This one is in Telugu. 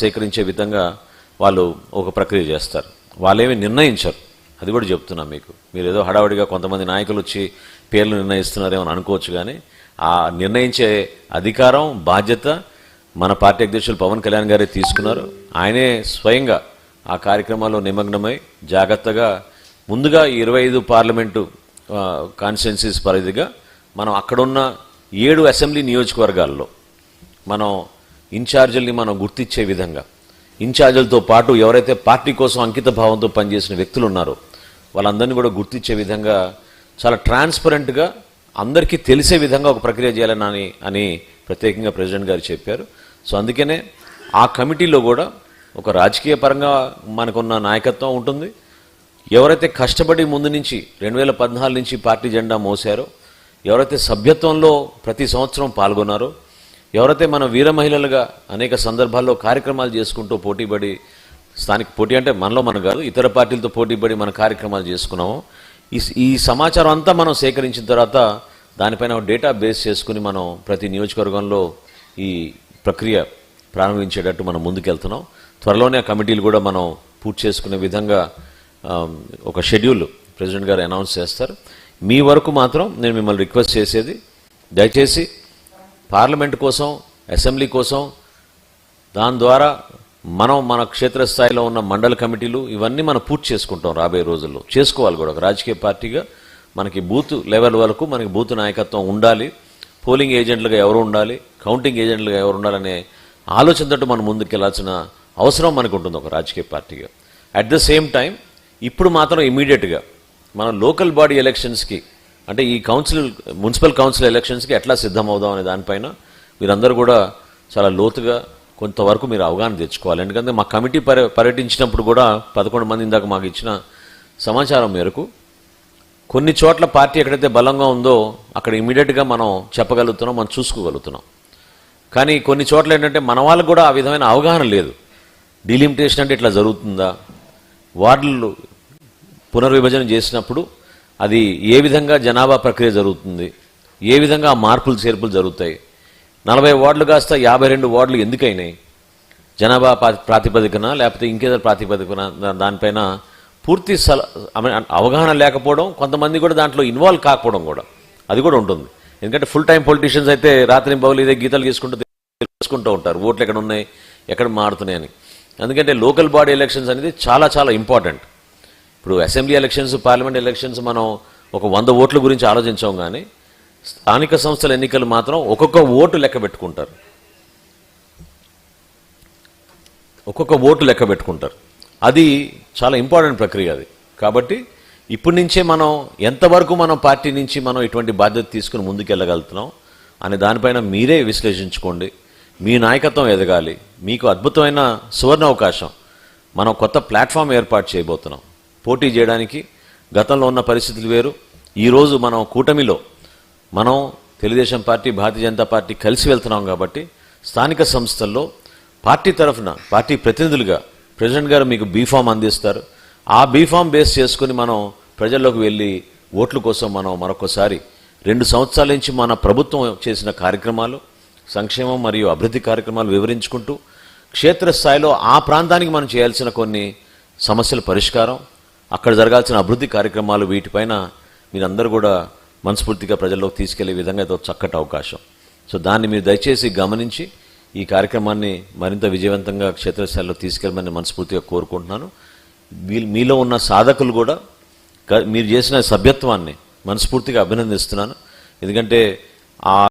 సేకరించే విధంగా వాళ్ళు ఒక ప్రక్రియ చేస్తారు. వాళ్ళేమి నిర్ణయించరు, అది కూడా చెప్తున్నా మీకు. మీరు ఏదో హడావుడిగా కొంతమంది నాయకులు వచ్చి పేర్లు నిర్ణయిస్తున్నారేమో అనుకోవచ్చు, కానీ ఆ నిర్ణయించే అధికారం బాధ్యత మన పార్టీ అధ్యక్షులు పవన్ కళ్యాణ్ గారే తీసుకున్నారు. ఆయనే స్వయంగా ఆ కార్యక్రమాల్లో నిమగ్నమై జాగ్రత్తగా ముందుగా 25 పార్లమెంటు కాన్స్టిట్యున్సీస్ పరిధిగా మనం అక్కడున్న 7 అసెంబ్లీ నియోజకవర్గాల్లో మనం ఇన్ఛార్జీల్ని మనం గుర్తించే విధంగా, ఇన్ఛార్జీలతో పాటు ఎవరైతే పార్టీ కోసం అంకిత భావంతో పనిచేసిన వ్యక్తులు ఉన్నారో వాళ్ళందరినీ కూడా గుర్తించే విధంగా చాలా ట్రాన్స్పరెంట్గా అందరికీ తెలిసే విధంగా ఒక ప్రక్రియ చేయాలని అని ప్రత్యేకంగా ప్రెసిడెంట్ గారు చెప్పారు. సో అందుకనే ఆ కమిటీలో కూడా ఒక రాజకీయ పరంగా మనకున్న నాయకత్వం ఉంటుంది. ఎవరైతే కష్టపడి ముందు నుంచి 2014 నుంచి పార్టీ జెండా మోసారో, ఎవరైతే సభ్యత్వంలో ప్రతి సంవత్సరం పాల్గొన్నారో, ఎవరైతే మన వీర మహిళలుగా అనేక సందర్భాల్లో కార్యక్రమాలు చేసుకుంటూ పోటీపడి, స్థానిక పోటీ అంటే మనలో మనం కాదు ఇతర పార్టీలతో పోటీపడి మన కార్యక్రమాలు చేసుకున్నామో, ఈ సమాచారం అంతా మనం సేకరించిన తర్వాత దానిపైన డేటా బేస్ చేసుకుని మనం ప్రతి నియోజకవర్గంలో ఈ ప్రక్రియ ప్రారంభించేటట్టు మనం ముందుకెళ్తున్నాం. త్వరలోనే ఆ కమిటీలు కూడా మనం పూర్తి చేసుకునే విధంగా ఒక షెడ్యూల్ ప్రెసిడెంట్ గారు అనౌన్స్ చేస్తారు. మీ వరకు మాత్రం నేను మిమ్మల్ని రిక్వెస్ట్ చేసేది, దయచేసి పార్లమెంట్ కోసం, అసెంబ్లీ కోసం, దాని ద్వారా మన క్షేత్రస్థాయిలో ఉన్న మండల కమిటీలు ఇవన్నీ మనం పూర్తి చేసుకుంటాం. రాబోయే రోజుల్లో చేసుకోవాలి కూడా. ఒక రాజకీయ పార్టీగా మనకి బూత్ లెవెల్ వరకు మనకి బూత్ నాయకత్వం ఉండాలి. పోలింగ్ ఏజెంట్లుగా ఎవరు ఉండాలి, కౌంటింగ్ ఏజెంట్లుగా ఎవరు ఉండాలనే ఆలోచనతో మనం ముందుకెళ్లాల్సిన అవసరం మనకు ఉంటుంది ఒక రాజకీయ పార్టీగా. అట్ ద సేమ్ టైం ఇప్పుడు మాత్రం ఇమీడియట్గా మనం లోకల్ బాడీ ఎలక్షన్స్కి, అంటే ఈ మున్సిపల్ కౌన్సిల్ ఎలక్షన్స్కి ఎట్లా సిద్ధమవుదాం అనే దానిపైన మీరందరూ కూడా చాలా లోతుగా కొంతవరకు మీరు అవగాహన తెచ్చుకోవాలి. ఎందుకంటే మా కమిటీ పర్యటించినప్పుడు కూడా 11 మంది ఇందాక మాకు ఇచ్చిన సమాచారం మేరకు కొన్ని చోట్ల పార్టీ ఎక్కడైతే బలంగా ఉందో అక్కడ ఇమీడియట్గా మనం చెప్పగలుగుతున్నాం, మనం చూసుకోగలుగుతున్నాం. కానీ కొన్ని చోట్ల ఏంటంటే మన వాళ్ళకు కూడా ఆ విధమైన అవగాహన లేదు. డీలిమిటేషన్ అంటే ఇట్లా జరుగుతుందా, వార్డులు పునర్విభజన చేసినప్పుడు అది ఏ విధంగా జనాభా ప్రక్రియ జరుగుతుంది, ఏ విధంగా మార్పులు చేర్పులు జరుగుతాయి, 40 వార్డులు కాస్త 52 వార్డులు ఎందుకైనాయి, జనాభా ప్రాతిపదికన లేకపోతే ఇంకేదో ప్రాతిపదికన, దానిపైన పూర్తి అవగాహన లేకపోవడం, కొంతమంది కూడా దాంట్లో ఇన్వాల్వ్ కాకపోవడం కూడా అది కూడా ఉంటుంది. ఎందుకంటే ఫుల్ టైం పొలిటీషియన్స్ అయితే రాత్రి బౌలు ఇదే గీతలు తెలుసుకుంటూ ఉంటారు, ఓట్లు ఎక్కడ ఉన్నాయి, ఎక్కడ మారుతున్నాయని. ఎందుకంటే లోకల్ బాడీ ఎలక్షన్స్ అనేది చాలా చాలా ఇంపార్టెంట్. ఇప్పుడు అసెంబ్లీ ఎలక్షన్స్, పార్లమెంట్ ఎలక్షన్స్ మనం ఒక 100 ఓట్ల గురించి ఆలోచించాం, కానీ స్థానిక సంస్థల ఎన్నికలు మాత్రం ఒక్కొక్క ఓటు లెక్క పెట్టుకుంటారు, ఒక్కొక్క ఓటు లెక్క పెట్టుకుంటారు. అది చాలా ఇంపార్టెంట్ ప్రక్రియ అది. కాబట్టి ఇప్పటి నుంచే మనం ఎంతవరకు మనం పార్టీ నుంచి మనం ఇటువంటి బాధ్యత తీసుకుని ముందుకెళ్ళగలుగుతున్నాం అనే దానిపైన మీరే విశ్లేషించుకోండి. మీ నాయకత్వం ఎదగాలి. మీకు అద్భుతమైన సువర్ణ అవకాశం. మనం కొత్త ప్లాట్ఫామ్ ఏర్పాటు చేయబోతున్నాం పోటీ చేయడానికి. గతంలో ఉన్న పరిస్థితులు వేరు. ఈరోజు మనం కూటమిలో మనం తెలుగుదేశం పార్టీ, భారతీయ జనతా పార్టీ కలిసి వెళ్తున్నాం. కాబట్టి స్థానిక సంస్థల్లో పార్టీ తరఫున పార్టీ ప్రతినిధులుగా ప్రెసిడెంట్ గారు మీకు బీఫామ్ అందిస్తారు. ఆ బీఫామ్ బేస్ చేసుకుని మనం ప్రజల్లోకి వెళ్ళి ఓట్ల కోసం మనం మరొకసారి 2 సంవత్సరాల నుంచి మన ప్రభుత్వం చేసిన కార్యక్రమాలు, సంక్షేమం మరియు అభివృద్ధి కార్యక్రమాలు వివరించుకుంటూ క్షేత్రస్థాయిలో ఆ ప్రాంతానికి మనం చేయాల్సిన కొన్ని సమస్యల పరిష్కారం, అక్కడ జరగాల్సిన అభివృద్ధి కార్యక్రమాలు, వీటిపైన మీరందరూ కూడా మనస్ఫూర్తిగా ప్రజల్లోకి తీసుకెళ్లే విధంగా ఇదో చక్కటి అవకాశం. సో దాన్ని మీరు దయచేసి గమనించి ఈ కార్యక్రమాన్ని మరింత విజయవంతంగా క్షేత్రస్థాయిలో తీసుకెళ్ళమని మనస్ఫూర్తిగా కోరుకుంటున్నాను. మీలో ఉన్న సాధకులు కూడా మీరు చేసిన సభ్యత్వాన్ని మనస్ఫూర్తిగా అభినందిస్తున్నాను. ఎందుకంటే ఆ